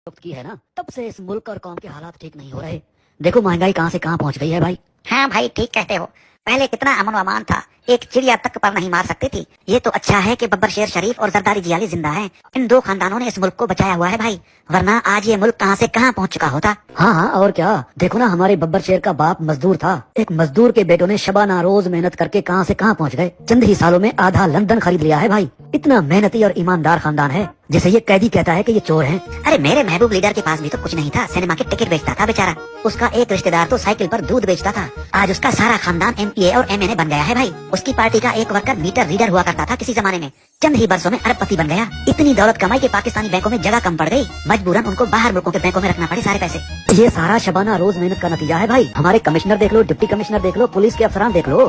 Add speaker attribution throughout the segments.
Speaker 1: वक्त की है ना, तब से इस मुल्क और कौम के हालात ठीक नहीं हो रहे। देखो महंगाई कहाँ से कहाँ पहुंच गई है भाई।
Speaker 2: हाँ भाई ठीक कहते हो। पहले कितना अमन व अमान था, एक चिड़िया तक पर नहीं मार सकती थी। ये तो अच्छा है कि बब्बर शेर शरीफ और जरदारी जियाली जिंदा हैं। इन दो खानदानों ने इस मुल्क को बचाया हुआ है भाई, वरना आज ये मुल्क कहाँ से कहाँ पहुंच चुका होता।
Speaker 1: हाँ हाँ, और क्या। देखो ना, हमारे बब्बर शेर का बाप मजदूर था। एक मजदूर के बेटों ने शबाना रोज मेहनत करके कहाँ से कहाँ पहुंच गए। चंद ही सालों में आधा लंदन खरीद लिया है भाई। इतना मेहनती और ईमानदार खानदान है, जिसे ये कैदी कहता है कि ये चोर हैं।
Speaker 2: अरे मेरे महबूब लीडर के पास भी तो कुछ नहीं था, सिनेमा के टिकट बेचता था बेचारा। उसका एक रिश्तेदार तो साइकिल पर दूध बेचता था। आज उसका सारा खानदान MPA और MNA बन गया है भाई। उसकी पार्टी का एक वर्कर मीटर रीडर हुआ करता था किसी जमाने में, चंद ही बरसों में अरबपति बन गया। इतनी दौलत कमाई के पाकिस्तानी बैंकों में जगह कम पड़ गई, मजबूरन उनको बाहर मुल्कों के बैंकों में रखना पड़े सारे पैसे।
Speaker 1: ये सारा शबाना रोज मेहनत का नतीजा है भाई। हमारे कमिश्नर देख लो, डिप्टी कमिश्नर देख लो, पुलिस के अफसरान देख लो।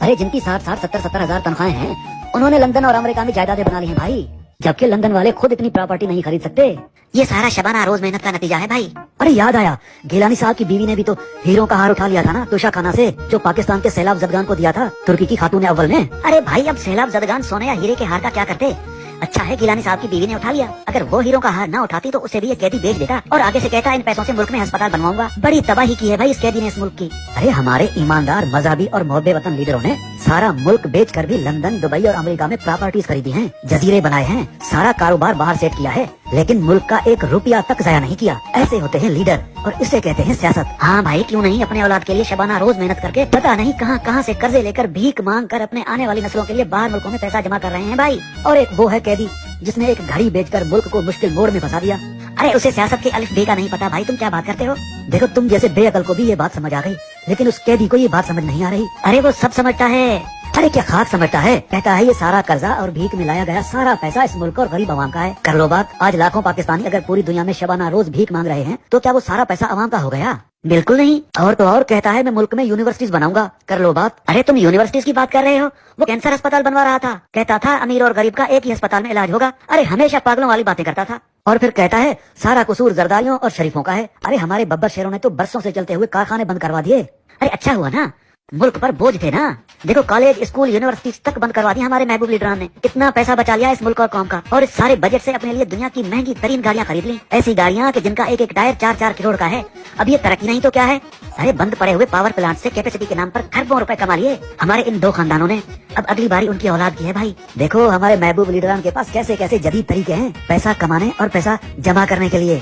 Speaker 1: अरे जिनकी 60-60, 70-70 हजार तनख्वाहें हैं, उन्होंने लंदन और अमेरिका में जायदादें बना ली हैं भाई, जबकि लंदन वाले खुद इतनी प्रॉपर्टी नहीं खरीद सकते।
Speaker 2: ये सारा शबाना रोज मेहनत का नतीजा है भाई।
Speaker 1: अरे याद आया, गिलानी साहब की बीवी ने भी तो हीरों का हार उठा लिया था ना तुषा खाना से, जो पाकिस्तान के सैलाब जदगान को दिया था तुर्की की खातून अव्वल ने।
Speaker 2: अरे भाई अब सैलाब जदगान सोने या हीरे के हार का क्या करते। अच्छा है गिलानी साहब की बीवी ने उठा लिया, अगर वो हीरो का हार ना उठाती तो उसे भी ये कैदी बेच देता और आगे से कहता इन पैसों से मुल्क में अस्पताल बनवाऊंगा। बड़ी तबाही की है भाई इस कैदी ने इस मुल्क की।
Speaker 1: अरे हमारे ईमानदार मजहबी और मोहब्बे वतन लीडरों ने सारा मुल्क बेच कर भी लंदन, दुबई और अमेरिका में प्रॉपर्टीज खरीदी हैं, जजीरे बनाए हैं, सारा कारोबार बाहर सेट किया है, लेकिन मुल्क का एक रुपया तक जाया नहीं किया। ऐसे होते हैं लीडर, और इसे कहते हैं सियासत।
Speaker 2: हाँ भाई क्यों नहीं, अपने औलाद के लिए शबाना रोज मेहनत करके पता नहीं कहाँ कहाँ से कर्जे लेकर भीख मांग कर अपने आने वाली नस्लों के लिए बाहर मुल्कों में पैसा जमा कर रहे हैं भाई।
Speaker 1: और एक वो है कैदी जिसने एक घड़ी बेचकर मुल्क को मुश्किल मोड़ में फंसा दिया।
Speaker 2: अरे उसे सियासत के अलिफ बे का नहीं पता भाई, तुम क्या बात करते हो।
Speaker 1: देखो तुम जैसे बेअकल को भी ये बात समझ आ गई, लेकिन उस कैदी को ये बात समझ नहीं आ रही।
Speaker 2: अरे वो सब समझता है।
Speaker 1: अरे क्या खाक समझता है, कहता है ये सारा कर्जा और भीख में लाया गया सारा पैसा इस मुल्क और गरीब अवाम का है। कर लो बात, आज लाखों पाकिस्तानी अगर पूरी दुनिया में शबाना रोज भीख मांग रहे हैं तो क्या वो सारा पैसा अवाम का हो गया?
Speaker 2: बिल्कुल नहीं।
Speaker 1: और तो और कहता है मैं मुल्क में यूनिवर्सिटीज बनाऊंगा। कर लो बात।
Speaker 2: अरे तुम यूनिवर्सिटीज की बात कर रहे हो, वो कैंसर अस्पताल बनवा रहा था, कहता था अमीर और गरीब का एक ही अस्पताल में इलाज होगा। अरे हमेशा पागलों वाली बातें करता था।
Speaker 1: और फिर कहता है सारा कसूर जरदारियों और शरीफों का है। अरे हमारे बब्बर शेरों ने तो बरसों से चलते हुए कारखाने बंद करवा दिए।
Speaker 2: अरे अच्छा हुआ ना, मुल्क पर बोझ थे ना। देखो कॉलेज, स्कूल, यूनिवर्सिटी तक बंद करवा दी हमारे महबूब लीडरान ने। कितना पैसा बचा लिया इस मुल्क और कौम का, और इस सारे बजट से अपने लिए दुनिया की महंगी तरीन गाड़ियां खरीद ली। ऐसी गाड़ियां कि जिनका एक एक टायर 4-4 करोड़ का है। अब ये तरक्की नहीं तो क्या है। अरे बंद पड़े हुए पावर प्लांट से कैपेसिटी के नाम पर खरबों रुपए कमा लिए हमारे इन दो खानदानों ने। अब अगली बारी उनकी औलाद की है भाई।
Speaker 1: देखो हमारे महबूब लीडरान के पास कैसे कैसे जदीद तरीके हैं पैसा कमाने और पैसा जमा करने के लिए।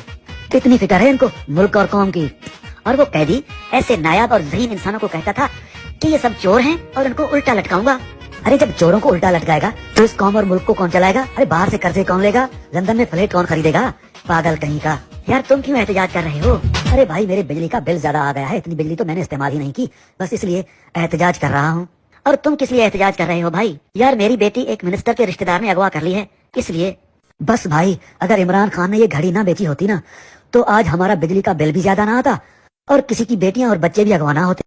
Speaker 1: कितनी फिक्र है इनको मुल्क और कौम की।
Speaker 2: और वो कैदी ऐसे नायाब और ज़हीन इंसानों को कहता था कि ये सब चोर हैं और इनको उल्टा लटकाऊंगा।
Speaker 1: अरे जब चोरों को उल्टा लटकाएगा तो इस कौम और मुल्क को कौन चलाएगा? अरे बाहर से कर्जे कौन लेगा? लंदन में फ्लैट कौन खरीदेगा? पागल कहीं का।
Speaker 2: यार तुम क्यों एहतजाज कर रहे हो?
Speaker 1: अरे भाई मेरे बिजली का बिल ज्यादा आ गया है, इतनी बिजली तो मैंने इस्तेमाल ही नहीं की, बस इसलिए एहतजाज कर रहा हूँ।
Speaker 2: और तुम किस लिए एहतजाज कर रहे हो भाई? यार मेरी बेटी एक मिनिस्टर के रिश्तेदार ने अगवा कर ली है, इसलिए।
Speaker 1: बस भाई अगर इमरान खान ने ये घड़ी ना बेची होती ना तो आज हमारा बिजली का बिल भी ज्यादा ना आता और किसी की बेटियां और बच्चे भी अगवा ना होते।